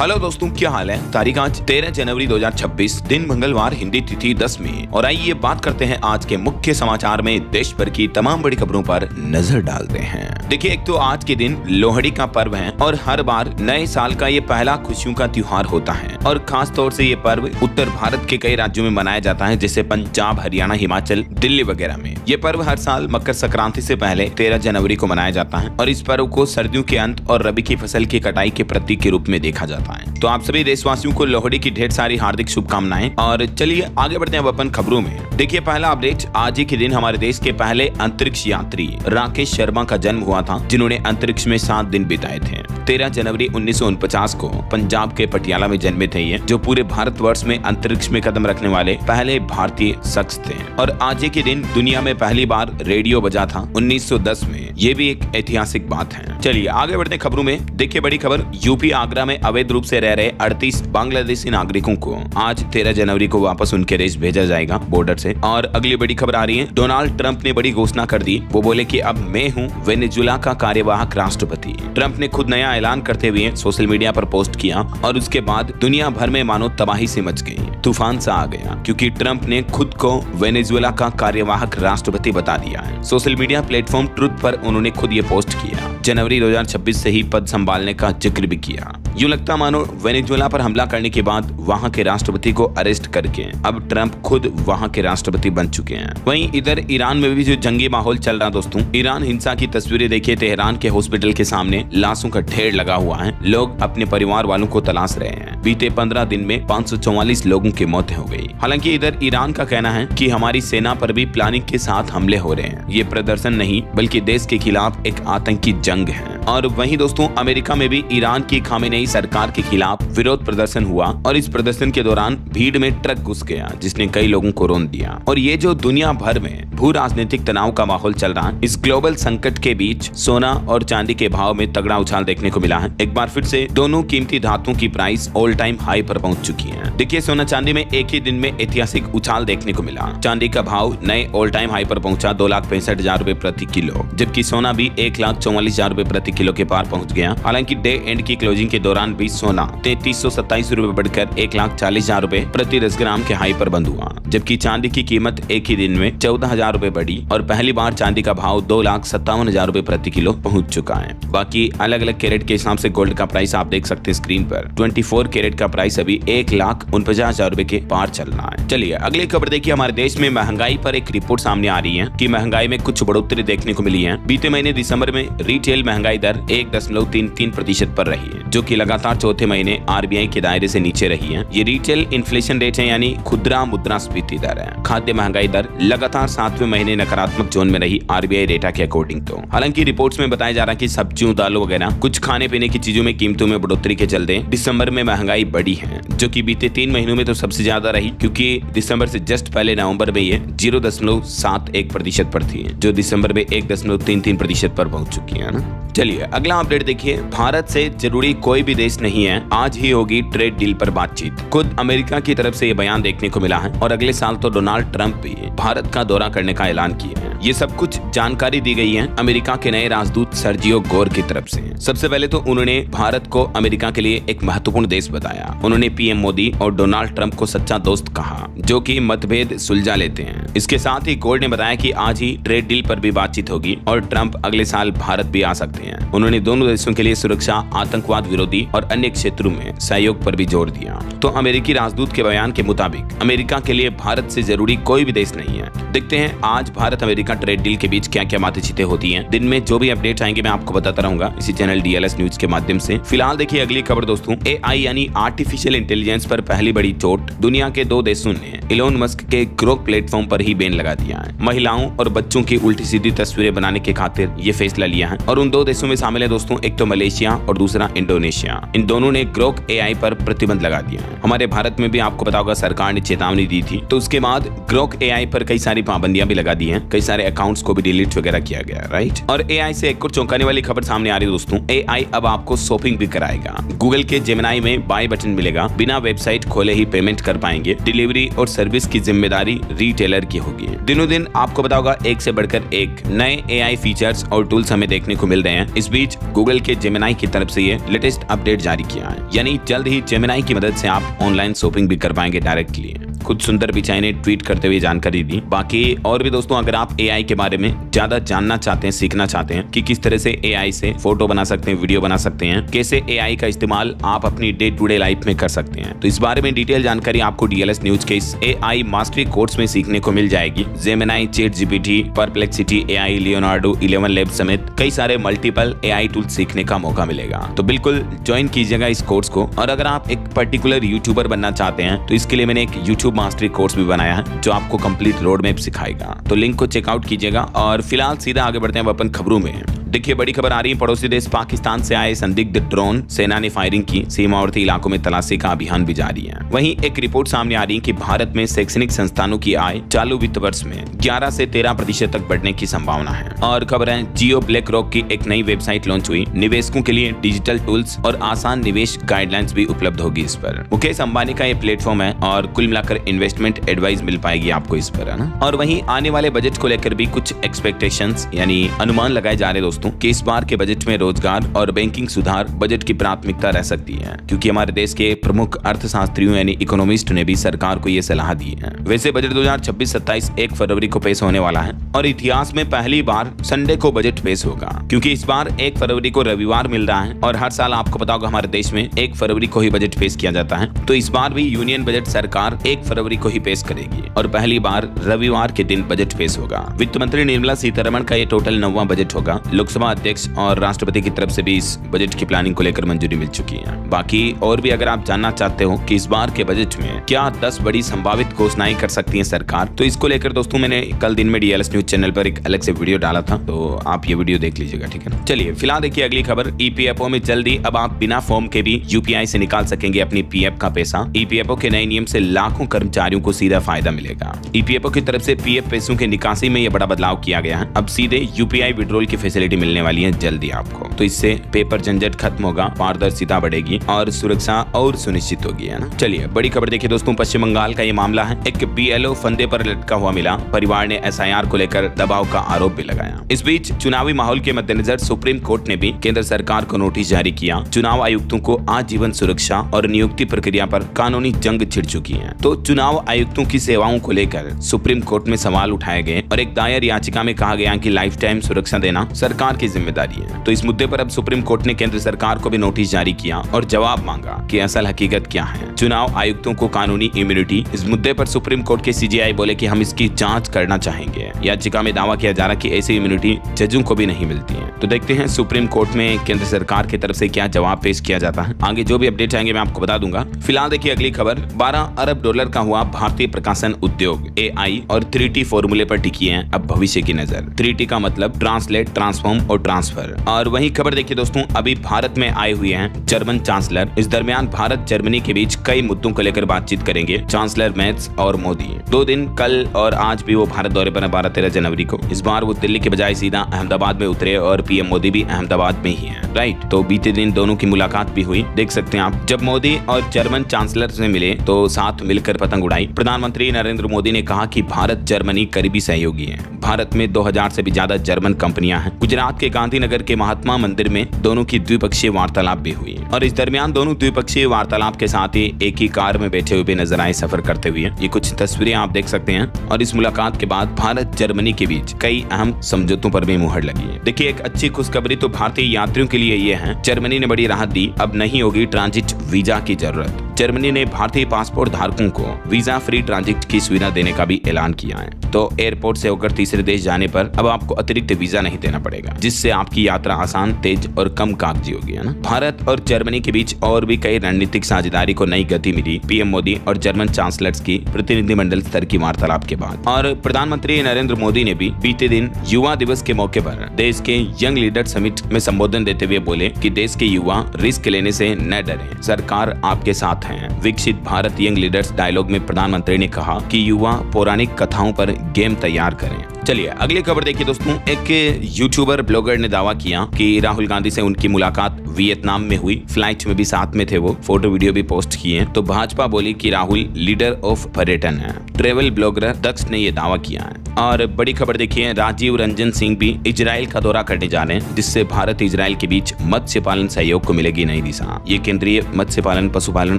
Hello दोस्तों, क्या हाल है। तारीख आज 13 जनवरी 2026, दिन मंगलवार, हिंदी तिथि 10 में। और आइए बात करते हैं आज के मुख्य समाचार में देश भर की तमाम बड़ी खबरों पर नजर डालते हैं। देखिए, एक तो आज के दिन लोहड़ी का पर्व है और हर बार नए साल का ये पहला खुशियों का त्योहार होता है। और खास तौर से ये पर्व उत्तर भारत के कई राज्यों में मनाया जाता है, जैसे पंजाब, हरियाणा, हिमाचल, दिल्ली वगैरह में। ये पर्व हर साल मकर संक्रांति से पहले 13 जनवरी को मनाया जाता है और इस पर्व को सर्दियों के अंत और रबी की फसल की कटाई के प्रतीक के रूप में देखा जाता है। तो आप सभी देशवासियों को लोहड़ी की ढेर सारी हार्दिक शुभकामनाएं। और चलिए आगे बढ़ते हैं अपन खबरों में। देखिए, पहला अपडेट, आज ही के दिन हमारे देश के पहले अंतरिक्ष यात्री राकेश शर्मा का जन्म हुआ था, जिन्होंने अंतरिक्ष में 7 दिन बिताए थे। 13 जनवरी 1949 को पंजाब के पटियाला में जन्मे थे ये, जो पूरे भारतवर्ष में अंतरिक्ष में कदम रखने वाले पहले भारतीय शख्स थे। और आज ही के दिन दुनिया में पहली बार रेडियो बजा था 1910 में। ये भी एक ऐतिहासिक बात है। चलिए आगे बढ़ते हैं खबरों में। देखिए, बड़ी खबर, यूपी आगरा में अवैध रूप से रह रहे 38 बांग्लादेशी नागरिकों को आज 13 जनवरी को वापस उनके देश भेजा जाएगा बॉर्डर से। और अगली बड़ी खबर आ रही है, डोनाल्ड ट्रंप ने बड़ी घोषणा कर दी। वो बोले कि अब मैं हूं वेनेजुएला का कार्यवाहक राष्ट्रपति। ट्रंप ने खुद नया ऐलान करते हुए सोशल मीडिया पर पोस्ट किया और उसके बाद दुनिया भर में मानो तबाही से मच गई, तूफान सा आ गया, क्योंकि ट्रंप ने खुद को वेनेजुएला का कार्यवाहक राष्ट्रपति बता दिया है। सोशल मीडिया प्लेटफॉर्म ट्रुथ पर उन्होंने खुद ये पोस्ट किया। जनवरी 2026 से ही पद संभालने का जिक्र भी किया। यूं लगता मानो वेनेजुएला पर हमला करने के बाद वहां के राष्ट्रपति को अरेस्ट करके अब ट्रंप खुद वहां के राष्ट्रपति बन चुके हैं। वहीं इधर ईरान में भी जो जंगी माहौल चल रहा दोस्तों, ईरान हिंसा की तस्वीरें देखिए। तेहरान के हॉस्पिटल के सामने लाशों का ढेर लगा हुआ है। लोग अपने परिवार वालों को तलाश रहे हैं। बीते 15 दिन में 544 लोगों की मौत हो गई। हालांकि इधर ईरान का कहना है कि हमारी सेना पर भी प्लानिंग के साथ हमले हो रहे हैं। ये प्रदर्शन नहीं बल्कि देश के खिलाफ एक आतंकी जंग है। और वहीं दोस्तों, अमेरिका में भी ईरान की खामेनेई सरकार के खिलाफ विरोध प्रदर्शन हुआ और इस प्रदर्शन के दौरान भीड़ में ट्रक घुस गया, जिसने कई लोगों को रौंद दिया। और ये जो दुनिया भर में भू राजनीतिक तनाव का माहौल चल रहा है, इस ग्लोबल संकट के बीच सोना और चांदी के भाव में तगड़ा उछाल देखने को मिला है। एक बार फिर से दोनों कीमती धातुओं की प्राइस ऑल टाइम हाई पर पहुंच चुकी है। देखिए, सोना चांदी में एक ही दिन में ऐतिहासिक उछाल देखने को मिला। चांदी का भाव नए ऑल टाइम हाई पर पहुंचा 2,65,000 रुपए प्रति किलो, जबकि सोना भी 1,44,000 रुपए प्रति किलो के पार पहुंच गया। हालांकि डे एंड की क्लोजिंग के दौरान भी सोना 3,327 रुपए बढ़कर 1,40,000 रुपए प्रति 10 ग्राम के हाई पर बंद हुआ, जबकि चांदी की कीमत एक ही दिन में 14,000 रुपए बढ़ी और पहली बार चांदी का भाव 2,57,000 रुपए प्रति किलो पहुंच चुका है। बाकी अलग अलग कैरेट के हिसाब से गोल्ड का प्राइस आप देख सकते हैं स्क्रीन पर। 24 कैरेट का प्राइस अभी 1,49,000 रुपए के पार चल रहा है। चलिए अगली खबर देखिए, हमारे देश में महंगाई पर एक रिपोर्ट सामने आ रही है कि महंगाई में कुछ बढ़ोतरी देखने को मिली है। बीते महीने दिसंबर में रिटेल महंगाई दर 1.33% पर रही है, जो कि लगातार चौथे महीने आरबीआई के दायरे से नीचे रही है। ये रिटेल इन्फ्लेशन रेट है, यानी खुदरा मुद्रास्फीति दर है। खाद्य महंगाई दर लगातार 7वें महीने नकारात्मक जोन में रही आरबीआई डेटा के अकॉर्डिंग। तो हालांकि रिपोर्ट्स में बताया जा रहा है कि सब्जियों, दालों वगैरह कुछ खाने पीने की चीजों में कीमतों में बढ़ोतरी के चलते दिसंबर में महंगाई बढ़ी है, जो कि बीते 3 महीनों में तो सबसे ज्यादा रही, क्योंकि दिसंबर से जस्ट पहले नवंबर में ये 0.71% पर थी, जो दिसंबर में 1.33% पर पहुंच चुकी है ना। चलिए अगला अपडेट देखिए, भारत से जरूरी कोई भी देश नहीं है, आज ही होगी ट्रेड डील पर बातचीत। खुद अमेरिका की तरफ से ये बयान देखने को मिला है और अगले साल तो डोनाल्ड ट्रंप भी भारत का दौरा करने का ऐलान किया है। ये सब कुछ जानकारी दी गई है अमेरिका के नए राजदूत सर्जियो गोर की तरफ से। सबसे पहले तो उन्होंने भारत को अमेरिका के लिए एक महत्वपूर्ण देश बताया। उन्होंने पीएम मोदी और डोनाल्ड ट्रंप को सच्चा दोस्त कहा, जो कि मतभेद सुलझा लेते हैं। इसके साथ ही गोर ने बताया कि आज ही ट्रेड डील पर भी बातचीत होगी और ट्रंप अगले साल भारत भी आ सकते हैं। उन्होंने दोनों देशों के लिए सुरक्षा, आतंकवाद विरोधी और अन्य क्षेत्रों में सहयोग पर भी जोर दिया। तो अमेरिकी राजदूत के बयान के मुताबिक अमेरिका के लिए भारत से जरूरी कोई भी देश नहीं है। देखते हैं आज भारत अमेरिका ट्रेड डील के बीच क्या क्या बातचीतें होती हैं। दिन में जो भी अपडेट आएंगे मैं आपको बताता रहूंगा इसी चैनल डीएलएस न्यूज के माध्यम से। फिलहाल देखिए अगली खबर दोस्तों, एआई यानी आर्टिफिशियल इंटेलिजेंस पर पहली बड़ी चोट। दुनिया के 2 देशों ने इलोन मस्क के ग्रोक प्लेटफॉर्म पर ही बैन लगा दिया है। महिलाओं और बच्चों की उल्टी सीधी तस्वीरें बनाने के खातिर ये फैसला लिया है और उन 2 देशों में शामिल है दोस्तों, एक तो मलेशिया और दूसरा इंडोनेशिया। इन दोनों ने ग्रोक एआई पर प्रतिबंध लगा दिया है। हमारे भारत में भी आपको पता होगा सरकार ने चेतावनी दी थी, तो उसके बाद ग्रोक एआई पर कई सारी पाबंदियां भी लगा दी हैं। कई सारे सारे अकाउंट्स को भी डिलीट वगैरह किया गया, राइट। और AI से एक और चौंकाने वाली खबर सामने आ रही है दोस्तों, AI अब आपको शॉपिंग भी कराएगा। गूगल के जेमिनाई में बाय बटन मिलेगा, बिना वेबसाइट खोले ही पेमेंट कर पाएंगे। डिलीवरी और सर्विस की जिम्मेदारी रिटेलर की होगी। दिनों दिन आपको पता होगा एक से बढ़कर एक नए AI फीचर्स और टूल्स हमें देखने को मिल रहे हैं। इस बीच गूगल के जेमिनाई की तरफ से ये लेटेस्ट अपडेट जारी किया है, यानी जल्द ही जेमिनाई की मदद से आप ऑनलाइन शॉपिंग भी कर पाएंगे डायरेक्टली। खुद सुंदर पिचाई ने ट्वीट करते हुए जानकारी दी। बाकी और भी दोस्तों, अगर आप AI के बारे में ज्यादा जानना चाहते हैं, सीखना चाहते हैं कि किस तरह से AI से फोटो बना सकते हैं, वीडियो बना सकते हैं, कैसे AI का इस्तेमाल आप अपनी डे टू डे लाइफ में कर सकते हैं, तो इस बारे में डिटेल जानकारी आपको DLS न्यूज के इस AI मास्टरी कोर्स में सीखने को मिल जाएगी। Gemini, ChatGPT, perplexity AI, Leonardo 11 lab समेत कई सारे मल्टीपल AI टूल सीखने का मौका मिलेगा। तो बिल्कुल ज्वाइन कीजिएगा इस कोर्स को। और अगर आप एक पर्टिकुलर यूट्यूबर बनना चाहते हैं तो इसके लिए मैंने एक यूट्यूब मास्टरी कोर्स भी बनाया है जो आपको कंप्लीट रोड मैप सिखाएगा। तो लिंक को चेकआउट कीजिएगा। और फिलहाल सीधा आगे बढ़ते हैं अपन खबरों में। देखिए बड़ी खबर आ रही है, पड़ोसी देश पाकिस्तान से आए संदिग्ध ड्रोन, सेना ने फायरिंग की। सीमावर्ती इलाकों में तलाशी का अभियान भी जारी है। वहीं एक रिपोर्ट सामने आ रही है कि भारत में शैक्षणिक संस्थानों की आय चालू वित्त वर्ष में 11 से 13% तक बढ़ने की संभावना है। और खबर है, जियो ब्लैक रॉक की एक नई वेबसाइट लॉन्च हुई। निवेशकों के लिए डिजिटल टूल्स और आसान निवेश गाइडलाइंस भी उपलब्ध होगी इस पर। मुकेश अंबानी का ये प्लेटफॉर्म है और कुल मिलाकर इन्वेस्टमेंट एडवाइस मिल पाएगी आपको इस पर, है ना। और वहीं आने वाले बजट को लेकर भी कुछ एक्सपेक्टेशंस यानी अनुमान लगाए जा रहे दोस्तों कि इस बार के बजट में रोजगार और बैंकिंग सुधार बजट की प्राथमिकता रह सकती है, क्योंकि हमारे देश के प्रमुख अर्थशास्त्रियों यानी इकोनॉमिस्ट ने भी सरकार को ये सलाह दी है। वैसे बजट 2026-27 1 फरवरी को पेश होने वाला है और इतिहास में पहली बार संडे को बजट पेश होगा, क्योंकि इस बार 1 फरवरी को रविवार मिल रहा है और हर साल आपको पता होगा हमारे देश में 1 फरवरी को ही बजट पेश किया जाता है। तो इस बार भी यूनियन बजट सरकार 1 फरवरी को ही पेश करेगी और पहली बार रविवार के दिन बजट पेश होगा। वित्त मंत्री निर्मला सीतारमण का ये टोटल 9वां बजट होगा। लोकसभा अध्यक्ष और राष्ट्रपति की तरफ से भी इस बजट की प्लानिंग को लेकर मंजूरी मिल चुकी है। बाकी और भी अगर आप जानना चाहते हो कि इस बार के बजट में क्या 10 बड़ी संभावित घोषणाएं कर सकती है सरकार, तो इसको लेकर दोस्तों मैंने कल दिन में DLS न्यूज चैनल पर एक अलग से वीडियो डाला था, तो आप ये वीडियो देख लीजिएगा, ठीक है। चलिए फिलहाल देखिए अगली खबर। EPFO में जल्दी अब आप बिना फॉर्म के भी UPI से निकाल सकेंगे अपनी PF का पैसा। EPFO के नए नियम से लाखों कर्मचारियों को सीधा फायदा मिलेगा। EPFO की तरफ से PF पैसों की निकासी में यह बड़ा बदलाव किया गया है। अब सीधे UPI विड्रॉल की फैसिलिटी मिलने वाली है जल्दी आपको। तो इससे पेपर झंझट खत्म होगा, पारदर्शिता बढ़ेगी और सुरक्षा और सुनिश्चित होगी, है ना। चलिए बड़ी खबर देखिए दोस्तों, पश्चिम बंगाल का ये मामला है। एक BLO फंदे पर लटका हुआ मिला। परिवार ने SIR को लेकर दबाव का आरोप भी लगाया। इस बीच चुनावी माहौल के मद्देनजर सुप्रीम कोर्ट ने भी केंद्र सरकार को नोटिस जारी किया। चुनाव आयुक्तों को आजीवन सुरक्षा और नियुक्ति प्रक्रिया पर कानूनी जंग छिड़ चुकी है। तो चुनाव आयुक्तों की सेवाओं को लेकर सुप्रीम कोर्ट में सवाल उठाए गए और एक दायर याचिका में कहा गया कि लाइफ टाइम सुरक्षा देना सरकार की जिम्मेदारी है। तो इस मुद्दे पर अब सुप्रीम कोर्ट ने केंद्र सरकार को भी नोटिस जारी किया और जवाब मांगा कि असल हकीकत क्या है। चुनाव आयुक्तों को कानूनी इम्यूनिटी। इस मुद्दे पर सुप्रीम कोर्ट के CJI बोले कि हम इसकी जांच करना चाहेंगे। याचिका में दावा किया जा रहा कि ऐसी इम्यूनिटी जजों को भी नहीं मिलती है। तो देखते हैं सुप्रीम कोर्ट में केंद्र सरकार की तरफ से क्या जवाब पेश किया जाता है। आगे जो भी अपडेट आएंगे मैं आपको बता दूंगा। फिलहाल देखिए अगली खबर। $12 अरब का हुआ भारतीय प्रकाशन उद्योग। AI और 3T फॉर्मूले पर टिकी है अब भविष्य की नजर। 3T का मतलब ट्रांसलेट, ट्रांसफॉर्म और ट्रांसफर। और वही खबर देखिए दोस्तों, अभी भारत में आए हुए हैं जर्मन चांसलर। इस दरमियान भारत जर्मनी के बीच कई मुद्दों को लेकर बातचीत करेंगे चांसलर मेर्ज और मोदी। 2 दिन कल और आज भी वो भारत दौरे पर 12-13 जनवरी को। इस बार वो दिल्ली के बजाय सीधा अहमदाबाद में उतरे और PM मोदी भी अहमदाबाद में ही है, राइट। तो बीते दिन दोनों की मुलाकात भी हुई, देख सकते हैं आप। जब मोदी और जर्मन चांसलर से मिले तो साथ मिलकर पतंग उड़ाई। प्रधानमंत्री नरेंद्र मोदी ने कहा कि भारत जर्मनी करीबी सहयोगी है। भारत में 2000 से भी ज्यादा जर्मन कंपनियां हैं। गुजरात के गांधीनगर के महात्मा मंदिर में दोनों की द्विपक्षीय वार्तालाप भी हुई और इस दरमियान दोनों द्विपक्षीय वार्तालाप के साथ ही एक ही कार में बैठे हुए भी नजर आए सफर करते हुए। ये कुछ तस्वीरें आप देख सकते हैं। और इस मुलाकात के बाद भारत जर्मनी के बीच कई अहम समझौतों पर भी मुहर लगी है। देखिए एक अच्छी खुशखबरी तो भारतीय यात्रियों के लिए ये है, जर्मनी ने बड़ी राहत दी। अब नहीं होगी ट्रांजिट वीजा की जरूरत। जर्मनी ने भारतीय पासपोर्ट धारकों को वीजा फ्री ट्रांजिट की सुविधा देने का भी ऐलान किया है। तो एयरपोर्ट से होकर तीसरे देश जाने पर अब आपको अतिरिक्त वीजा नहीं देना पड़ेगा, जिससे आपकी यात्रा आसान, तेज और कम कागजी होगी, है ना। भारत और जर्मनी के बीच और भी कई रणनीतिक साझेदारी को नई गति मिली PM मोदी और जर्मन चांसलर्स की प्रतिनिधिमंडल स्तर की वार्तालाप के बाद। और प्रधानमंत्री नरेंद्र मोदी ने भी बीते दिन युवा दिवस के मौके पर देश के यंग लीडर समिट में संबोधन देते हुए बोले कि देश के युवा रिस्क लेने से न डरें, सरकार आपके साथ है। विकसित भारत यंग लीडर्स डायलॉग में प्रधानमंत्री ने कहा कि युवा पौराणिक कथाओं पर गेम तैयार करें। चलिए अगली खबर देखिए दोस्तों। एक यूट्यूबर ब्लॉगर ने दावा किया कि राहुल गांधी से उनकी मुलाकात वियतनाम में हुई, फ्लाइट में भी साथ में थे, वो फोटो वीडियो भी पोस्ट किए। तो भाजपा बोली कि राहुल लीडर ऑफ पर्यटन है। ट्रेवल ब्लॉगर दक्ष ने यह दावा किया है। और बड़ी खबर देखिए, राजीव रंजन सिंह भी इजराइल का दौरा करने जा रहे हैं, जिससे भारत इजराइल के बीच मत्स्य पालन सहयोग को मिलेगी नई दिशा। ये केंद्रीय मत्स्य पालन, पशुपालन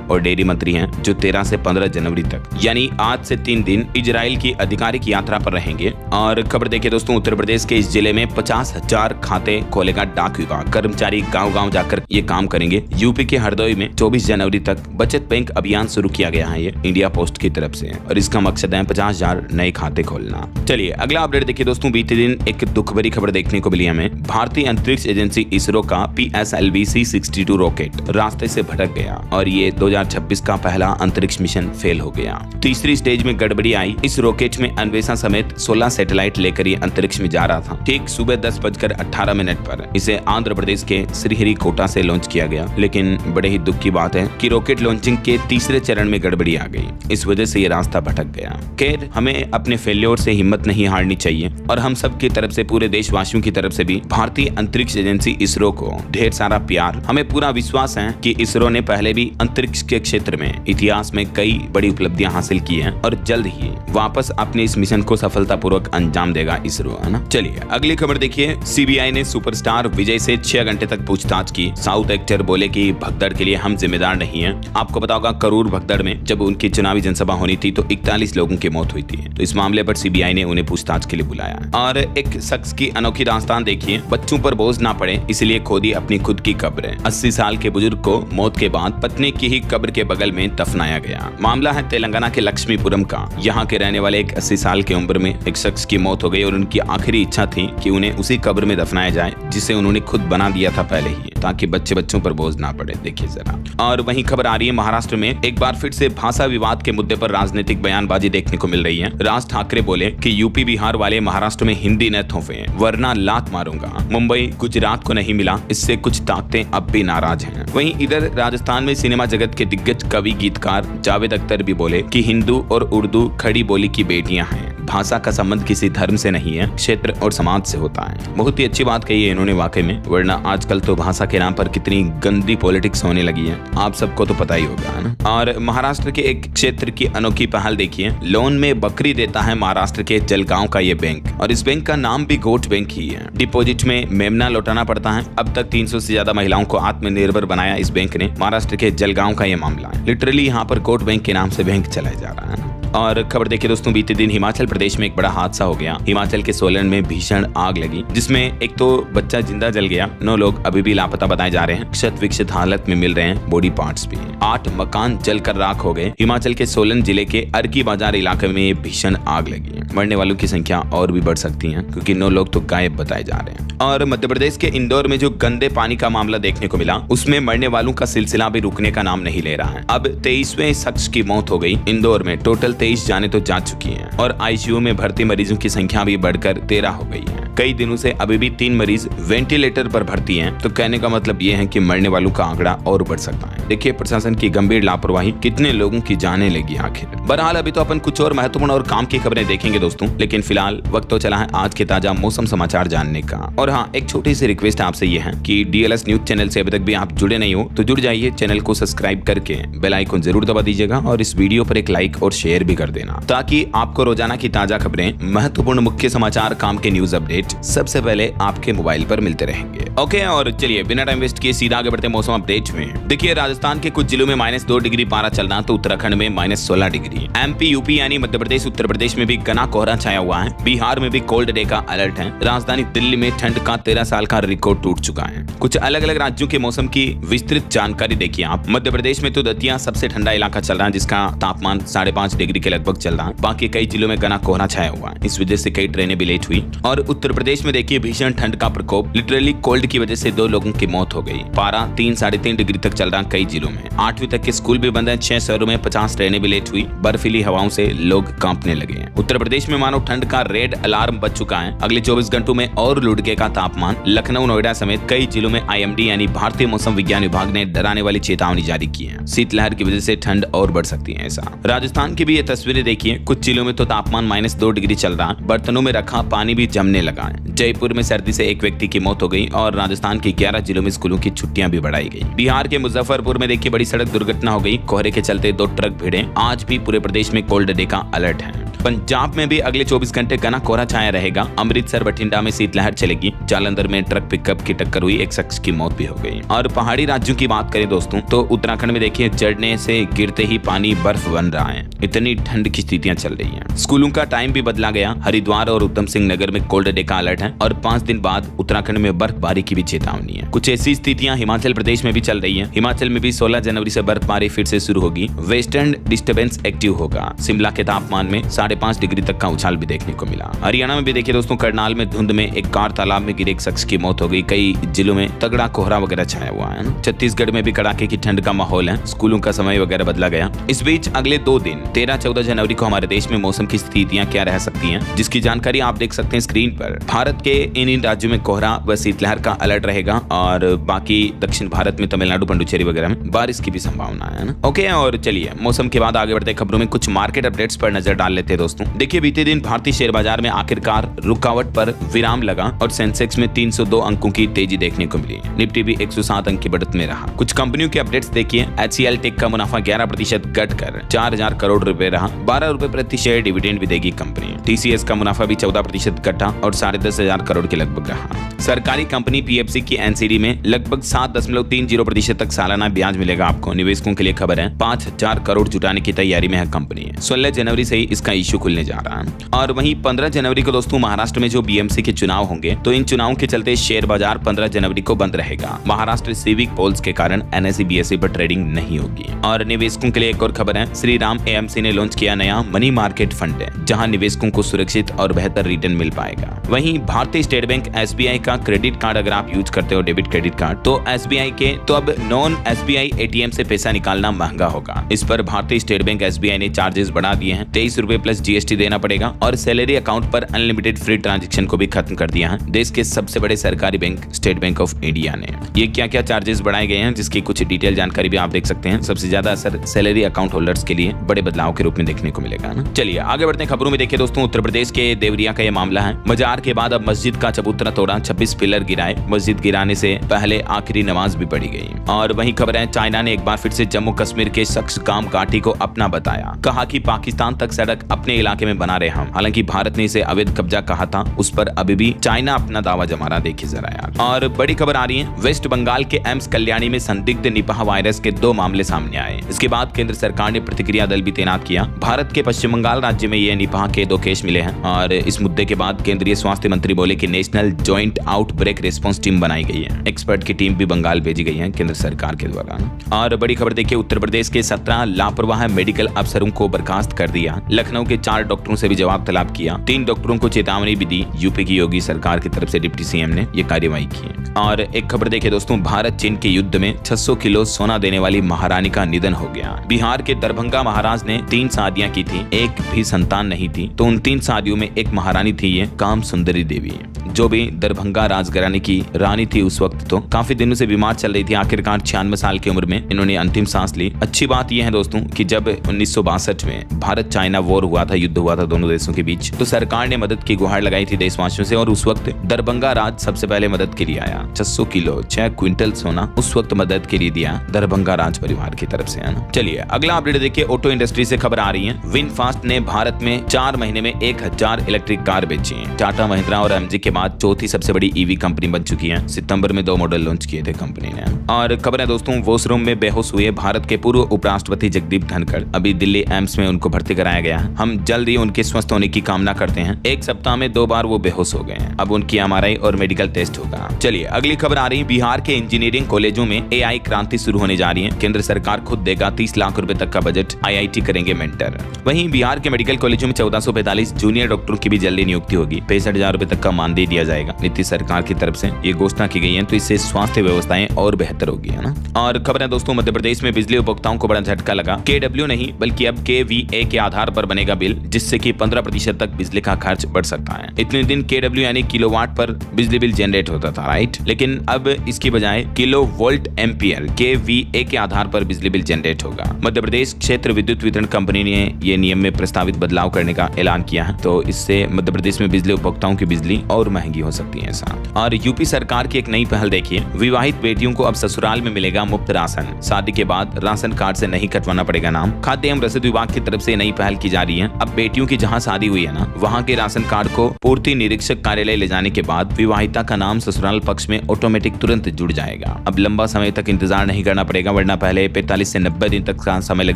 और डेयरी मंत्री हैं, जो 13 से 15 जनवरी तक यानी आज से 3 दिन इजराइल की आधिकारिक यात्रा पर रहेंगे। और खबर देखिए दोस्तों, उत्तर प्रदेश के इस जिले में 50,000 खाते खोलेगा डाक विभाग। कर्मचारी गांव-गांव जाकर ये काम करेंगे। यूपी के हरदोई में 24 जनवरी तक बचत बैंक अभियान शुरू किया गया है, ये इंडिया पोस्ट की तरफ से, और इसका मकसद है 50,000 नए खाते खोलना। चलिए अगला अपडेट देखिए दोस्तों। बीते दिन एक दुख भरी खबर देखने को मिली हमें। भारतीय अंतरिक्ष एजेंसी इसरो का PSLV-C62 रॉकेट रास्ते से भटक गया और ये 2026 का पहला अंतरिक्ष मिशन फेल हो गया। तीसरी स्टेज में गड़बड़ी आई। इस रॉकेट में अन्वेषा समेत 16 सैटेलाइट लेकर ये अंतरिक्ष में जा रहा था। ठीक सुबह 10:18 पर इसे आंध्र प्रदेश के श्रीहरिकोटा से लॉन्च किया गया, लेकिन बड़े ही दुख की बात है कि रॉकेट लॉन्चिंग के तीसरे चरण में गड़बड़ी आ गई। इस वजह से ये रास्ता भटक गया। खैर, हमें अपने फेल्योर से हिम्मत नहीं हारनी चाहिए और हम सब की तरफ से, पूरे देशवासियों की तरफ से भी भारतीय अंतरिक्ष एजेंसी इसरो को ढेर सारा प्यार। हमें पूरा विश्वास है कि इसरो ने पहले भी अंतरिक्ष के क्षेत्र में इतिहास में कई बड़ी उपलब्धियां हासिल की हैं और जल्द ही वापस अपने इस मिशन को सफलतापूर्वक अंजाम देगा इसरो, है ना। चलिए अगली खबर देखिए। सीबीआई ने सुपरस्टार विजय से 6 घंटे तक पूछताछ की। साउथ एक्टर बोले कि भगदड़ के लिए हम जिम्मेदार नहीं हैं। आपको पता होगा करूर भगदड़ में जब उनकी चुनावी जनसभा होनी थी तो 41 लोगों की मौत हुई थी। तो इस मामले पर सीबीआई ने उन्हें पूछताछ के लिए बुलाया। और एक शख्स की अनोखी दास्तान देखिए। बच्चों पर बोझ ना पड़े इसलिए खोदी अपनी खुद की कब्र। 80 साल के बुजुर्ग को मौत के बाद पत्नी की ही कब्र के बगल में दफनाया गया। मामला है तेलंगाना के लक्ष्मीपुरम का। यहाँ के रहने वाले एक 80 साल की उम्र में एक शख्स की मौत हो गई और उनकी आखिरी इच्छा थी कि उन्हें उसी कब्र में दफनाया जाए जिसे उन्होंने खुद बना दिया था पहले ही, ताकि बच्चों पर बोझ ना पड़े। देखिए जरा। और वहीं खबर आ रही है महाराष्ट्र में एक बार फिर से भाषा विवाद के मुद्दे पर राजनीतिक बयानबाजी देखने को मिल रही है। राज ठाकरे बोले कि यूपी बिहार वाले महाराष्ट्र में हिंदी न थोपे वरना लात मारूंगा। मुंबई गुजरात को नहीं मिला, इससे कुछ ताकतें अब भी नाराज हैं। वहीं इधर राजस्थान में सिनेमा जगत के दिग्गज कवि गीतकार जावेद अख्तर भी बोले कि हिंदू और उर्दू खड़ी बोली की बेटियां हैं। भाषा का संबंध किसी धर्म से नहीं है, क्षेत्र और समाज से होता है। बहुत ही अच्छी बात कही है इन्होंने वाकई में, वरना आजकल तो भाषा के नाम पर कितनी गंदी पॉलिटिक्स होने लगी है, आप सबको तो पता ही होगा, है ना। और महाराष्ट्र के एक क्षेत्र की अनोखी पहल देखिए। लोन में बकरी देता है महाराष्ट्र के जलगांव का ये बैंक, और इस बैंक का नाम भी गोट बैंक ही है। डिपॉजिट में मेमना लौटाना पड़ता है। अब तक 300 से ज्यादा महिलाओं को आत्मनिर्भर बनाया इस बैंक ने। महाराष्ट्र के जलगांव का ये मामला है। लिटरली यहाँ पर गोट बैंक के नाम से बैंक चलाया जा रहा है। और खबर देखिए दोस्तों, बीते दिन हिमाचल प्रदेश में एक बड़ा हादसा हो गया। हिमाचल के सोलन में भीषण आग लगी, जिसमें एक तो बच्चा जिंदा जल गया। 9 लोग अभी भी लापता बताए जा रहे हैं। क्षत विक्षत हालत में मिल रहे हैं बॉडी पार्ट्स भी। 8 मकान जलकर राख हो गए। हिमाचल के सोलन जिले के अर्की बाजार इलाके में ये भीषण आग लगी है। मरने वालों की संख्या और भी बढ़ सकती है, क्योंकि 9 लोग तो गायब बताए जा रहे हैं। और मध्य प्रदेश के इंदौर में जो गंदे पानी का मामला देखने को मिला, उसमें मरने वालों का सिलसिला भी रुकने का नाम नहीं ले रहा है। अब 23वें शख्स की मौत हो गई। इंदौर में टोटल 23 जाने तो जा चुकी हैं और आईसीयू में भर्ती मरीजों की संख्या भी बढ़कर 13 हो गई है। कई दिनों से अभी भी 3 मरीज वेंटिलेटर पर भर्ती हैं। तो कहने का मतलब ये है कि मरने वालों का आंकड़ा और बढ़ सकता है। देखिए प्रशासन की गंभीर लापरवाही, कितने लोगों की जाने लगी आखिर। बहरहाल अभी तो अपन कुछ और महत्वपूर्ण और काम की खबरें देखेंगे दोस्तों, लेकिन फिलहाल वक्त तो चला है आज के ताजा मौसम समाचार जानने का। और हाँ, एक छोटी सी रिक्वेस्ट आपसे ये है कि DLS न्यूज चैनल से अभी तक भी आप जुड़े नहीं हो तो जुड़ जाइए। चैनल को सब्सक्राइब करके बेल आइकन जरूर दबा दीजिएगा और इस वीडियो पर एक लाइक और शेयर भी कर देना, ताकि आपको रोजाना की ताजा खबरें, महत्वपूर्ण मुख्य समाचार, काम के न्यूज अपडेट सबसे पहले आपके मोबाइल पर मिलते रहेंगे। ओके, और चलिए बिना टाइम वेस्ट किए सीधा आगे बढ़ते मौसम अपडेट में। देखिए राजस्थान के कुछ जिलों में -2 डिग्री पारा चलना, तो उत्तराखंड में -16 डिग्री। MP UP यानी मध्य प्रदेश उत्तर प्रदेश में भी घना कोहरा छाया हुआ है। बिहार में भी कोल्ड डे का अलर्ट है। राजधानी दिल्ली में ठंड का 13 साल का रिकॉर्ड टूट चुका है। कुछ अलग अलग राज्यों के मौसम की विस्तृत जानकारी देखिए आप। मध्य प्रदेश में तो दतिया सबसे ठंडा इलाका चल रहा है, जिसका तापमान 5.5 डिग्री के लगभग चल रहा है। बाकी कई जिलों में घना कोहरा छाया हुआ है। इस वजह से कई ट्रेनें भी लेट हुई। और उत्तर प्रदेश में देखिए भीषण ठंड का प्रकोप, लिटरली कोल्ड की वजह से 2 लोगों की मौत हो गई। पारा 3-3.5 डिग्री तक चल रहा कई जिलों में। 8वीं तक के स्कूल भी बंद है। 6 शहरों में 50 ट्रेनें भी लेट हुई। बर्फीली हवाओं से लोग कांपने लगे हैं। उत्तर प्रदेश में मानो ठंड का रेड अलार्म बज चुका है। अगले 24 घंटों में और लुढ़केगा तापमान। लखनऊ, नोएडा समेत कई जिलों में IMD यानी भारतीय मौसम विज्ञान विभाग ने डराने वाली चेतावनी जारी की है। शीतलहर की वजह से ठंड और बढ़ सकती है। ऐसा राजस्थान की भी ये तस्वीरें देखिए, कुछ जिलों में तो तापमान -2 डिग्री चल रहा है, बर्तनों में रखा पानी भी जमने लगा है। जयपुर में सर्दी से एक व्यक्ति की मौत हो गई और राजस्थान के 11 जिलों में स्कूलों की छुट्टियां भी बढ़ाई गई। बिहार के मुजफ्फरपुर में देखिए बड़ी सड़क दुर्घटना हो गई, कोहरे के चलते 2 ट्रक भिड़े। आज भी पूरे प्रदेश में कोल्ड डे का अलर्ट है। पंजाब में भी अगले 24 घंटे घना कोहरा छाया रहेगा। अमृतसर बठिंडा में शीतलहर चलेगी। जालंधर में ट्रक पिकअप की टक्कर हुई, एक शख्स की मौत भी हो गई। और पहाड़ी राज्यों की बात करें दोस्तों तो उत्तराखंड में देखिए चढ़ने से गिरते ही पानी बर्फ बन रहा है, इतनी ठंड की स्थितियां चल रही हैं। स्कूलों का टाइम भी बदला गया। हरिद्वार और उधम सिंह नगर में कोल्ड डे का अलर्ट है और 5 दिन बाद उत्तराखंड में बर्फबारी की भी चेतावनी है। कुछ ऐसी स्थितियां हिमाचल प्रदेश में भी चल रही है। हिमाचल में भी 16 जनवरी से बर्फबारी फिर से शुरू होगी। वेस्टर्न डिस्टर्बेंस एक्टिव होगा। शिमला के तापमान में 5.5 डिग्री तक का उछाल भी देखने को मिला। हरियाणा में भी देखिए दोस्तों करनाल में धुंध में एक कार तालाब में गिरे एक शख्स की मौत हो गई। कई जिलों में तगड़ा कोहरा वगैरह छाया हुआ है। छत्तीसगढ़ में भी कड़ाके की ठंड का माहौल है। स्कूलों का समय वगैरह बदला गया। इस बीच अगले 2 दिन 13-14 जनवरी को हमारे देश में मौसम की स्थितियां क्या रह सकती हैं, जिसकी जानकारी आप देख सकते हैं स्क्रीन पर। भारत के इन राज्यों में कोहरा व शीतलहर का अलर्ट रहेगा और बाकी दक्षिण भारत में तमिलनाडु पुडुचेरी वगैरह में बारिश की भी संभावना है ना। ओके, और चलिए मौसम के बाद आगे बढ़ते खबरों में कुछ मार्केट अपडेट्स पर नजर डाल लेते हैं दोस्तों। देखिए बीते दिन भारतीय शेयर बाजार में आखिरकार रुकावट पर विराम लगा और सेंसेक्स में 302 अंकों की तेजी देखने को मिली। निफ्टी भी 107 अंक की बढ़त में रहा। कुछ कंपनियों के अपडेट्स देखिए। HCL टेक का मुनाफा 11% घटकर 4000 करोड़ रुपए रहा। 12 रुपए प्रति शेयर डिविडेंड भी देगी कंपनी। TCS का मुनाफा भी 14% घटा और 10,500 करोड़ के लगभग रहा। सरकारी कंपनी PFC की NCD में लगभग 7.30% तक सालाना ब्याज मिलेगा आपको। निवेशकों के लिए खबर है 5000 करोड़ जुटाने की तैयारी में है कंपनी। 16 जनवरी से ही इसका इश्यू खुलने जा रहा है। और वहीं 15 जनवरी को दोस्तों महाराष्ट्र में जो BMC के चुनाव होंगे तो इन चुनावों के चलते शेयर बाजार 15 जनवरी को बंद रहेगा। महाराष्ट्र सिविक पोल्स के कारण NSE BSE पर ट्रेडिंग नहीं होगी। और निवेशकों के लिए एक और खबर है, श्री राम AMC ने लॉन्च किया नया मनी मार्केट फंड है, जहां निवेशकों को सुरक्षित और बेहतर रिटर्न मिल पाएगा। वहीं भारतीय स्टेट बैंक SBI का क्रेडिट कार्ड अगर आप यूज करते हो डेबिट क्रेडिट कार्ड तो SBI के तो अब नॉन SBI ATM से पैसा निकालना महंगा होगा। इस पर भारतीय स्टेट बैंक SBI ने चार्जेस बढ़ा दिए हैं। 23 रुपए प्लस GST देना पड़ेगा और सैलरी अकाउंट पर अनलिमिटेड फ्री ट्रांजैक्शन को भी खत्म कर दिया है देश के सबसे बड़े सरकारी bank state bank of India ने। ये क्या क्या चार्जेस बढ़ाए गए हैं जिसकी कुछ डिटेल जानकारी भी आप देख सकते हैं। सबसे ज्यादा असर सैलरी अकाउंट होल्डर्स के लिए बड़े बदलाव के रूप में देखने को मिलेगा ना। चलिए आगे बढ़ते हैं खबरों में। देखिए दोस्तों उत्तर प्रदेश के देवरिया का ये मामला है। मजार के बाद अब मस्जिद का चबूतरा तोड़ा, 26 पिलर गिराए। मस्जिद गिराने से पहले आखिरी नमाज भी पढ़ी गई। और वहीं खबर है चाइना ने एक बार फिर से जम्मू कश्मीर के शख्स काम घाटी को अपना बताया। कहा कि पाकिस्तान तक सड़क अपने इलाके में बना रहे हम। हालांकि भारत ने इसे अवैध कब्जा कहा था, उस पर अभी भी चाइना अपना दावा जमा रहा। देखिए जरा यार। और बड़ी खबर आ रही है, वेस्ट बंगाल के एम्स कल्याणी में संदिग्ध निपाह वायरस के 2 मामले सामने आए। इसके बाद केंद्र सरकार ने प्रतिक्रिया दल भी तैनात किया। भारत के पश्चिम बंगाल राज्य में ये निपाह के 2 केस मिले हैं और इस मुद्दे के बाद केंद्रीय स्वास्थ्य मंत्री बोले कि national joint outbreak response team बनाई गई है। एक्सपर्ट की टीम भी बंगाल भेजी गई है केंद्र सरकार के द्वारा। और बड़ी खबर देखिए, उत्तर प्रदेश के 17 लापरवाह मेडिकल अफसरों को बर्खास्त कर दिया। लखनऊ के 4 डॉक्टरों से भी जवाब तलब किया। 3 डॉक्टरों को चेतावनी भी दी। यूपी की योगी सरकार की तरफ से डिप्टी CM ने यह कार्यवाही की। और एक खबर देखिए दोस्तों, भारत चीन के युद्ध में 600 किलो सोना देने वाली महारानी का निधन हो गया। बिहार के दरभंगा महाराज ने 3 शादियां की थी, एक भी संतान नहीं थी। तो उन 3 शादियों में एक महारानी थी ये काम सुंदरी देवी, जो भी दरभंगा राजघराने की रानी थी उस वक्त। तो काफी दिनों से बीमार चल रही थी। आखिरकार 96 साल की उम्र में इन्होंने अंतिम सांस ली। अच्छी बात यह है दोस्तों कि जब 1962 में भारत चाइना वॉर हुआ था, युद्ध हुआ था दोनों देशों के बीच, तो सरकार ने मदद की गुहार लगाई थी देशवासियों से और उस वक्त दरभंगा राज सबसे पहले मदद के लिए आया। 600 किलो 6 क्विंटल सोना उस वक्त मदद के लिए दिया दरभंगा राज परिवार की तरफ से, है ना। चलिए अगला अपडेट देखिए, ऑटो इंडस्ट्री से खबर आ रही है। विनफास्ट ने भारत में 4 महीने में 1000 इलेक्ट्रिक कार बेची। टाटा महिंद्रा और MG के बाद चौथी सबसे बड़ी EV कंपनी बन चुकी है। सितंबर में 2 मॉडल लॉन्च किए थे कंपनी ने। और खबर है दोस्तों, वॉशरूम में बेहोश हुए भारत के पूर्व उपराष्ट्रपति जगदीप धनखड़, अभी दिल्ली एम्स में उनको भर्ती कराया गया है। हम जल्द ही उनके स्वस्थ होने की कामना करते हैं। 1 सप्ताह में 2 बार वो बेहोश हो गए हैं। अब उनकी MRI और मेडिकल टेस्ट होगा। चलिए अगली खबर आ रही है, बिहार के इंजीनियरिंग कॉलेजों में AI क्रांति शुरू होने जा रही है। केंद्र सरकार खुद देगा 30 लाख रुपए तक का बजट, IIT करेंगे मेंटर। वहीं बिहार के मेडिकल कॉलेजों में 1445 जूनियर डॉक्टरों की भी जल्दी नियुक्ति होगी। 65,000 रुपए तक का मानदेय दिया जाएगा। नीतीश सरकार की तरफ से ये घोषणा की गई है, तो इससे स्वास्थ्य व्यवस्थाएं और बेहतर होगी, है ना। और खबर है दोस्तों, मध्य प्रदेश में बिजली उपभोक्ताओं को बड़ा झटका लगा। KW नहीं बल्कि अब KVA के आधार पर बनेगा बिल, जिससे कि 15% तक बिजली का खर्च बढ़ सकता है। इतने दिन KW यानी किलोवाट पर बिजली बिल जनरेट होता था, राइट, लेकिन अब इसकी बजाय किलो वोल्ट एम्पियर KVA के आधार पर बिजली बिल जनरेट होगा। मध्य प्रदेश क्षेत्र विद्युत वितरण कंपनी ने ये नियम में प्रस्तावित बदलाव करने का ऐलान किया है, तो इससे मध्य प्रदेश में बिजली उपभोक्ताओं की बिजली और महंगी हो सकती है ऐसा। और यूपी सरकार की एक नई पहल देखिए, विवाहित बेटियों को अब ससुराल में मिलेगा मुफ्त राशन, शादी के बाद राशन कार्ड से नहीं कटवाना पड़ेगा नाम। खाद्य एवं रसद विभाग की तरफ से नई पहल की जा रही है। अब बेटियों की जहां शादी हुई है ना, वहां के राशन कार्ड को पूर्ति निरीक्षक कार्यालय ले जाने के बाद विवाहिता का नाम ससुराल पक्ष में ऑटोमेटिक तुरंत जुड़ जाएगा। अब लंबा समय तक इंतजार नहीं करना पड़ेगा, वरना पहले 45 से 90 दिन तक का समय लग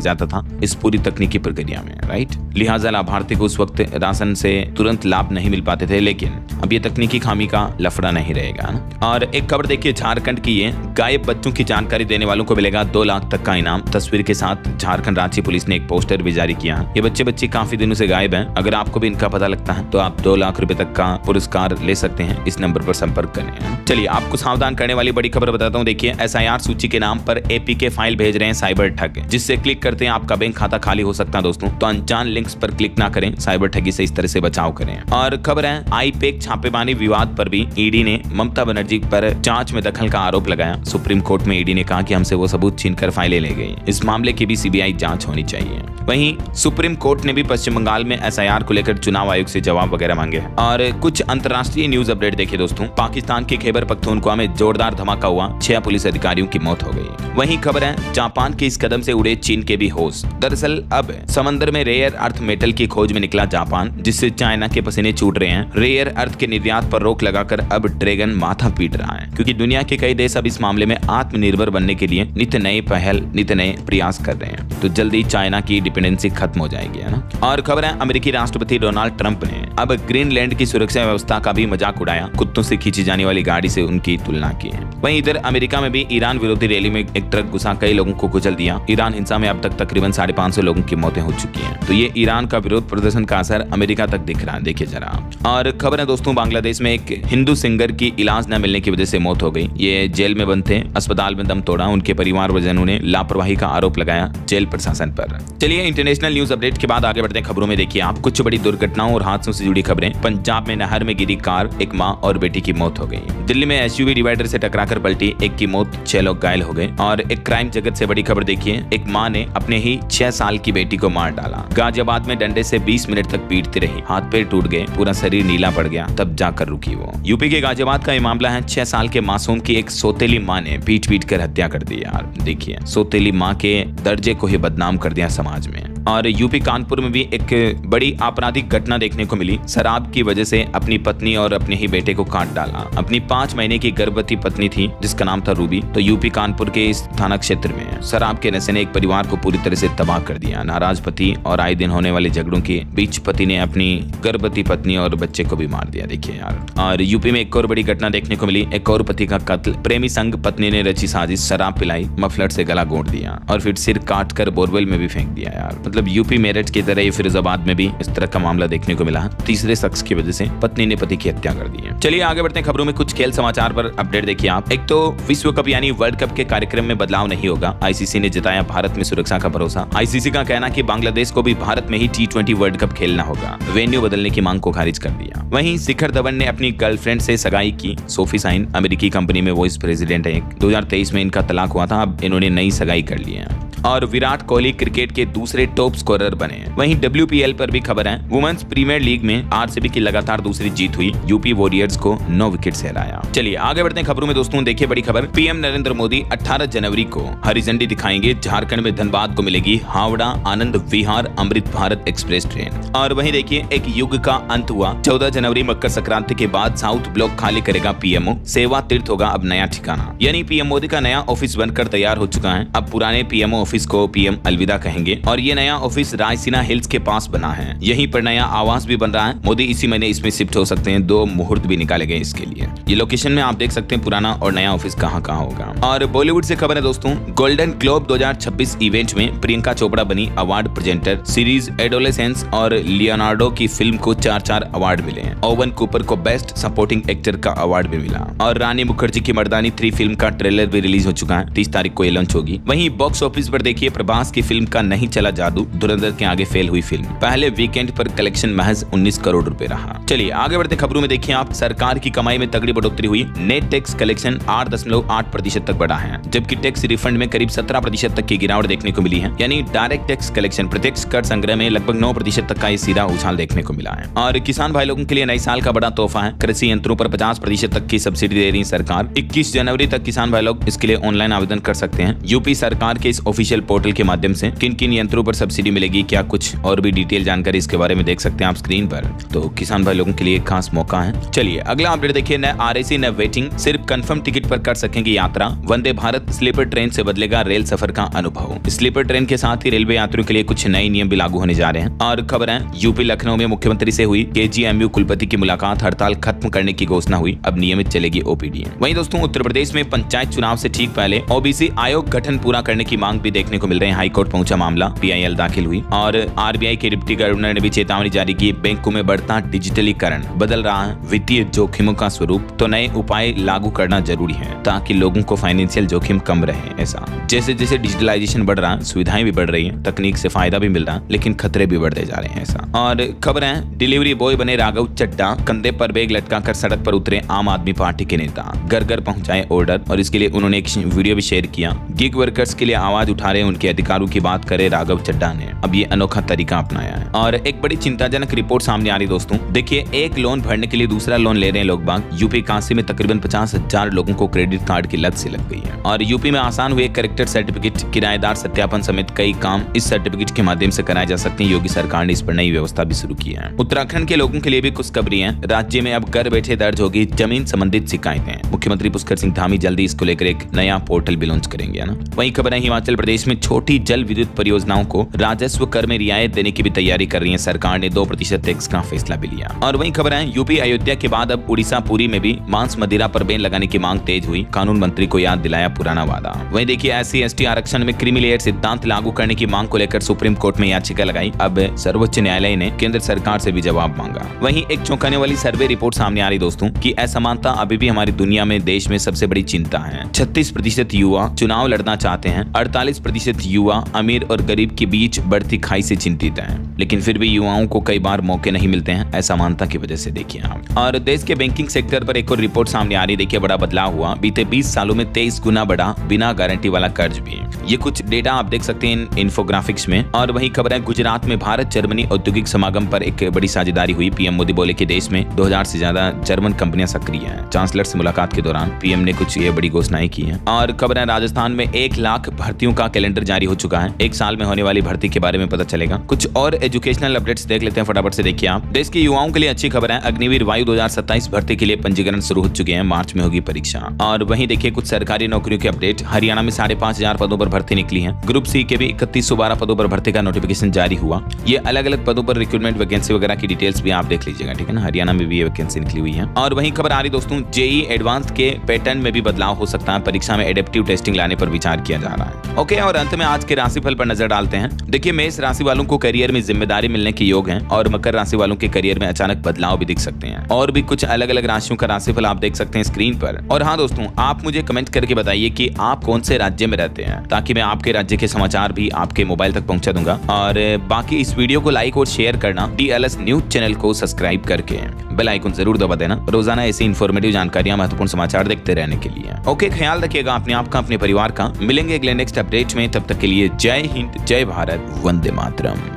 जाता था इस पूरी तकनीकी प्रक्रिया में, राइट। लिहाजा लाभार्थी को उस वक्त राशन से तुरंत लाभ नहीं मिल पाते थे, लेकिन अब ये तकनीकी खामी का लफड़ा नहीं रहेगा ना। और एक खबर देखिए झारखंड की, ये गायब बच्चों की जानकारी देने वालों को मिलेगा 2 लाख तक का इनाम। तस्वीर के साथ झारखंड राज्य पुलिस ने एक पोस्टर भी जारी किया। ये बच्चे काफी दिनों से गायब हैं। अगर आपको भी इनका पता लगता है तो आप 2 लाख रुपए तक का पुरस्कार ले सकते हैं। इस नंबर पर संपर्क करें। चलिए आपको सावधान करने वाली बड़ी खबर बताता हूँ। देखिए SIR सूची के नाम पर APK फाइल भेज रहे हैं साइबर ठग, जिससे क्लिक करते हैं आपका बैंक खाता खाली हो सकता है दोस्तों। तो अनजान लिंक्स पर क्लिक ना करें, साइबर ठगी से इस तरह से बचाव करें। और खबर है IPAC छापेमारी विवाद पर भी ED ने ममता बनर्जी पर जांच में दखल का आरोप लगाया। सुप्रीम कोर्ट में ED ने कहा कि हमसे वो सबूत छीनकर फाइलें ले गई। इस मामले की भी CBI जांच होनी चाहिए। वहीं सुप्रीम कोर्ट ने भी पश्चिम बंगाल में SIR को लेकर चुनाव आयोग से जवाब वगैरह मांगे हैं। और कुछ अंतर्राष्ट्रीय न्यूज अपडेट देखिए दोस्तों। पाकिस्तान के खैबर पख्तूनख्वा में जोरदार धमाका हुआ, 6 पुलिस अधिकारियों की मौत हो गई। वहीं खबर है जापान के इस कदम से उड़े चीन के भी होश। दरअसल अब समंदर में रेयर अर्थ मेटल की खोज में निकला जापान, जिससे चाइना के पसीने छूट रहे हैं। रेयर अर्थ के निर्यात पर रोक लगाकर अब ड्रैगन माथा पीट रहा है, क्योंकि दुनिया के कई देश अब इस मामले में आत्मनिर्भर बनने के लिए नित्य नए पहल, नित्य नए प्रयास कर रहे हैं। तो जल्दी चाइना की डिपेंडेंसी खत्म हो जाएगी, है ना। और खबर है अमेरिकी राष्ट्रपति डोनाल्ड ट्रंप ने अब ग्रीनलैंड की सुरक्षा व्यवस्था का भी मजाक उड़ाया। कुत्तों से खींची जाने वाली गाड़ी से उनकी तुलना की है। वहीं इधर अमेरिका में भी ईरान विरोधी रैली में एक ट्रक घुसा कई लोगों को कुचल दिया। ईरान हिंसा में अब तक तकरीबन 550 लोगों की मौतें हो चुकी हैं। तो ये ईरान का विरोध प्रदर्शन का असर अमेरिका तक दिख रहा है, देखिए जरा। और खबर है दोस्तों बांग्लादेश में एक हिंदू सिंगर की इलाज न मिलने की वजह से मौत हो गई। ये जेल में बंद थे, अस्पताल में दम तोड़ा। उनके परिवारजनों ने लापरवाही का आरोप लगाया जेल प्रशासन पर। चलिए इंटरनेशनल न्यूज अपडेट के बाद आगे बढ़ते हैं खबरों में। देखिए आप कुछ बड़ी दुर्घटनाओं और हादसों से जुड़ी खबरें। पंजाब में नहर में गिरी कार, एक मां और बेटी की मौत हो गई। दिल्ली में SUV डिवाइडर से टकराकर पलटी, एक की मौत, 6 लोग घायल हो गए। और एक क्राइम जगत से बड़ी खबर देखिए, एक मां ने अपने ही 6 साल की बेटी को मार डाला। गाजियाबाद में डंडे से 20 मिनट तक पीटती रही, हाथ पैर टूट गए, पूरा शरीर नीला पड़ गया, तब जाकर रुकी वो। यूपी के गाजियाबाद का ये मामला है। 6 साल के मासूम की एक सौतेली मां ने पीट कर हत्या कर दी। यार देखिए, सौतेली मां के दर्जे को ही बदनाम कर दिया समाज में। और यूपी कानपुर में भी एक बड़ी आपराधिक घटना देखने को मिली। शराब की वजह से अपनी पत्नी और अपने ही बेटे को काट डाला। अपनी 5 महीने की गर्भवती पत्नी थी जिसका नाम था रूबी। तो यूपी कानपुर के इस थाना क्षेत्र में शराब के नशे ने एक परिवार को पूरी तरह से तबाह कर दिया। नाराज पति और आए दिन होने वाले झगड़ों के बीच पति ने अपनी गर्भवती पत्नी और बच्चे को भी मार दिया, देखिए यार। और यूपी में एक और बड़ी घटना देखने को मिली। एक और पति का कत्ल, प्रेमी संग पत्नी ने रची साजिश, शराब पिलाई, मफलर से गला घोंट दिया और फिर सिर काट कर बोरवेल में भी फेंक दिया। यार मतलब यूपी मेरठ की तरह फिरोजाबाद में भी इस तरह का मामला देखने को मिला। तीसरे शख्स की वजह से पत्नी ने पति की हत्या कर दी है। चलिए आगे बढ़ते हैं खबरों में। कुछ खेल समाचार पर अपडेट देखिए आप। एक तो विश्व कप यानी वर्ल्ड कप के कार्यक्रम में बदलाव नहीं होगा। ICC ने जताया भारत में सुरक्षा का भरोसा। ICC का कहना कि बांग्लादेश को भी भारत में ही T20 वर्ल्ड कप खेलना होगा। वेन्यू बदलने की मांग को खारिज कर दिया। वहीं शिखर धवन ने अपनी गर्लफ्रेंड से सगाई की। सोफी साइन अमेरिकी कंपनी में वाइस प्रेसिडेंट है। 2023 में इनका तलाक हुआ था, अब इन्होंने नई सगाई कर ली है। और विराट कोहली क्रिकेट के दूसरे टॉप स्कोरर बने। वहीं WPL पर भी खबर है। वुमेन्स प्रीमियर लीग में RCB की लगातार दूसरी जीत हुई। यूपी वॉरियर्स को 9 विकेट से हराया। चलिए आगे बढ़ते हैं खबरों में दोस्तों। देखिए बड़ी खबर, PM नरेंद्र मोदी 18 जनवरी को हरी झंडी दिखाएंगे। झारखंड में धनबाद को मिलेगी हावड़ा आनंद विहार अमृत भारत एक्सप्रेस ट्रेन। और वहीं देखिए एक युग का अंत हुआ। 14 जनवरी मकर संक्रांति के बाद साउथ ब्लॉक खाली करेगा PMO। सेवा तीर्थ होगा अब नया ठिकाना, यानी PM मोदी का नया ऑफिस बनकर तैयार हो चुका है। अब पुराने PMO ऑफिस को PM अलविदा कहेंगे। और ये नया ऑफिस रायसीना हिल्स के पास बना है। यहीं पर नया आवास भी बन रहा है। मोदी इसी महीने इसमें शिफ्ट हो सकते हैं। 2 मुहूर्त भी निकाले गए इसके लिए। ये लोकेशन में आप देख सकते हैं पुराना और नया ऑफिस कहाँ होगा। और बॉलीवुड से खबर है दोस्तों, गोल्डन ग्लोब 2026 इवेंट में प्रियंका चोपड़ा बनी अवार्ड प्रेजेंटर। सीरीज एडोलेसेंस और लियोनार्डो की फिल्म को 4 अवार्ड मिले। ओवन कूपर को बेस्ट सपोर्टिंग एक्टर का अवार्ड भी मिला। और रानी मुखर्जी की मर्दानी 3 फिल्म का ट्रेलर भी रिलीज हो चुका है। 30 तारीख को ये लॉन्च होगी। वहीं बॉक्स ऑफिस पर देखिए प्रभास की फिल्म का नहीं चला जादू, धुरंधर के आगे फेल हुई फिल्म। पहले वीकेंड पर कलेक्शन महज 19 करोड़ रुपए रहा। चलिए आगे बढ़ते खबरों में देखिए आप, सरकार की कमाई में तगड़ी बढ़ोतरी हुई। नेट टैक्स कलेक्शन 8.8% तक बढ़ा है, जबकि टैक्स रिफंड में करीब 17% तक की गिरावट देखने को मिली है। यानी डायरेक्ट टैक्स कलेक्शन प्रत्यक्ष कर संग्रह में लगभग 9% तक का ये सीधा उछाल देखने को मिला है। और किसान भाई लोगों के लिए नए साल का बड़ा तोहफा है। कृषि यंत्रों पर 50% तक की सब्सिडी दे रही सरकार। 21 जनवरी तक किसान भाई लोग इसके लिए ऑनलाइन आवेदन कर सकते हैं। यूपी सरकार के इस ऑफिशियल पोर्टल के माध्यम से किन किन यंत्रों पर सब्सिडी मिलेगी, क्या कुछ और भी डिटेल जानकारी इसके बारे में देख सकते हैं आप स्क्रीन पर। तो किसान भाई लोगों के लिए एक खास मौका है। चलिए अगला अपडेट देखिए, न RAC न वेटिंग, सिर्फ कंफर्म टिकट पर कर सकेंगे यात्रा। वंदे भारत स्लीपर ट्रेन से बदलेगा रेल सफर का अनुभव। स्लीपर ट्रेन के साथ ही रेलवे यात्रियों के लिए कुछ नए नियम भी लागू होने जा रहे हैं। और खबर है यूपी लखनऊ में मुख्यमंत्री से हुई KGMU कुलपति की मुलाकात, हड़ताल खत्म करने की घोषणा हुई, अब नियमित चलेगी OPD। वहीं दोस्तों उत्तर प्रदेश में पंचायत चुनाव से ठीक पहले OBC आयोग गठन पूरा करने की मांग भी देखने को मिल रहे हैं। हाईकोर्ट पहुंचा मामला, PIL दाखिल हुई। और RBI के डिप्टी गवर्नर ने भी चेतावनी जारी की, बैंकों में बढ़ता डिजिटलीकरण बदल रहा है वित्तीय जोखिमों का स्वरूप, तो नए उपाय लागू करना जरूरी है ताकि लोगों को फाइनेंशियल जोखिम कम रहे। ऐसा जैसे जैसे डिजिटलाइजेशन बढ़ रहा है, सुविधाएं भी बढ़ रही है, तकनीक से फायदा भी मिल रहा है, लेकिन खतरे भी बढ़ते जा रहे हैं। ऐसा और खबर है डिलीवरी बॉय बने राघव चड्ढा, कंधे पर बैग लटकाकर सड़क पर उतरे आम आदमी पार्टी के नेता, घर घर पहुंचाए ऑर्डर। और इसके लिए उन्होंने एक वीडियो भी शेयर किया। गिग वर्कर्स के लिए आवाज उठा रहे, उनके अधिकारों की बात करे राघव चड्ढा ने अब ये अनोखा तरीका अपनाया है। और एक बड़ी चिंताजनक रिपोर्ट सामने आ रही दोस्तों, देखिए एक लोन भरने के लिए दूसरा लोन ले रहे हैं लोग बाग। यूपी काशी में तकरीबन 50,000 लोगों को क्रेडिट कार्ड की लत से लग गई है। और यूपी में आसान हुए कैरेक्टर सर्टिफिकेट, किराएदार सत्यापन समेत कई काम इस सर्टिफिकेट के माध्यम से कराए जा सकते हैं। योगी सरकार ने इस पर नई व्यवस्था भी शुरू की है। उत्तराखंड के लोगों के लिए भी खुशखबरी है, राज्य में अब घर बैठे दर्ज होगी जमीन संबंधित शिकायतें। मुख्यमंत्री पुष्कर सिंह धामी जल्दी इसको लेकर एक नया पोर्टल भी लॉन्च करेंगे ना। वहीं खबर है हिमाचल प्रदेश में छोटी जल विद्युत परियोजनाओं को राजस्व कर में रियायत देने की भी तैयारी कर रही है सरकार ने, 2% टैक्स का फैसला भी लिया। और वहीं खबर है यूपी अयोध्या के बाद अब उड़ीसा पुरी में भी मांस मदिरा पर बैन लगाने की मांग तेज हुई, कानून मंत्री को याद दिलाया पुराना वादा। वहीं देखिए SC/ST आरक्षण में क्रीमी लेयर सिद्धांत लागू करने की मांग को लेकर सुप्रीम कोर्ट में याचिका लगाई, अब सर्वोच्च न्यायालय ने केंद्र सरकार से भी जवाब मांगा। वहीं एक चौंकाने वाली सर्वे रिपोर्ट सामने आ रही दोस्तों कि असमानता अभी भी हमारी दुनिया में देश में सबसे बड़ी चिंता है। 36% युवा चुनाव लड़ना चाहते हैं, 48% युवा अमीर और गरीब के बीच बढ़ती खाई से चिंतित हैं, लेकिन फिर भी युवाओं को कई बार मौके नहीं मिलते हैं असमानता की वजह से। देखिए आप और देश के बैंकिंग सेक्टर पर एक और रिपोर्ट सामने आ रही, देखिए बड़ा बदलाव हुआ, बीते 20 सालों में 23 गुना बढ़ा बिना गारंटी वाला कर्ज भी। ये कुछ डेटा आप देख सकते हैं इन्फोग्राफिक्स में। और वहीं खबर है गुजरात में भारत जर्मनी औद्योगिक समागम पर एक बड़ी साझेदारी हुई। PM मोदी बोले कि देश में 2000 से ज्यादा जर्मन कंपनियां सक्रिय हैं। चांसलर से मुलाकात के दौरान PM ने कुछ ये बड़ी घोषणाएं की हैं। और खबर है राजस्थान में 1 लाख भर्तियों का कैलेंडर जारी हो चुका है, एक साल में होने वाली भर्ती के बारे में पता चलेगा। कुछ और एजुकेशनल अपडेट्स देख लेते हैं फटाफट से। देखिए आप देश के युवाओं के लिए अच्छी खबर है, अग्निवीर वायु 2027 भर्ती के लिए पंजीकरण शुरू हो चुके हैं, मार्च में होगी परीक्षा। और वहीं देखिए कुछ सरकारी नौकरियों के अपडेट, हरियाणा में 5,500 पदों पर भर्ती निकली है। ग्रुप C के भी 3112 पदों पर भर्ती का नोटिफिकेशन जारी हुआ। ये अलग अलग पदों पर रिक्रूटमेंट वैकेंसी वगैरह की डिटेल्स भी आप देख लीजिएगा, ठीक है ना। हरियाणा में भी ये वैकेंसी निकली हुई है। और वहीं खबर आ रही दोस्तों JEE एडवांस के पैटर्न में भी बदलाव हो सकता है, परीक्षा में एडेप्टिव टेस्टिंग लाने पर विचार किया जा रहा है। ओके और अंत में आज के राशिफल पर नजर डालते हैं। देखिए मेष राशि वालों को करियर में जिम्मेदारी मिलने के योग हैं और मकर राशि वालों के करियर में अचानक बदलाव भी दिख सकते हैं। और भी कुछ अलग अलग राशियों का राशिफल आप देख सकते हैं स्क्रीन पर। और हाँ दोस्तों आप मुझे कमेंट करके बताइए कि आप कौन से राज्य में रहते हैं, ताकि मैं आपके राज्य के समाचार भी आपके मोबाइल तक पहुंचा दूंगा। और बाकी इस वीडियो को लाइक और शेयर करना, DLS न्यूज चैनल को सब्सक्राइब करके बेल आइकन जरूर दबा देना, रोजाना ऐसी इन्फॉर्मेटिव जानकारियां, महत्वपूर्ण समाचार देखते रहने के लिए। ओके ख्याल रखिएगा अपने आप का, अपने परिवार का। मिलेंगे अगले नेक्स्ट अपडेट में, तब तक के लिए जय हिंद, जय भारत, वंदे मातरम।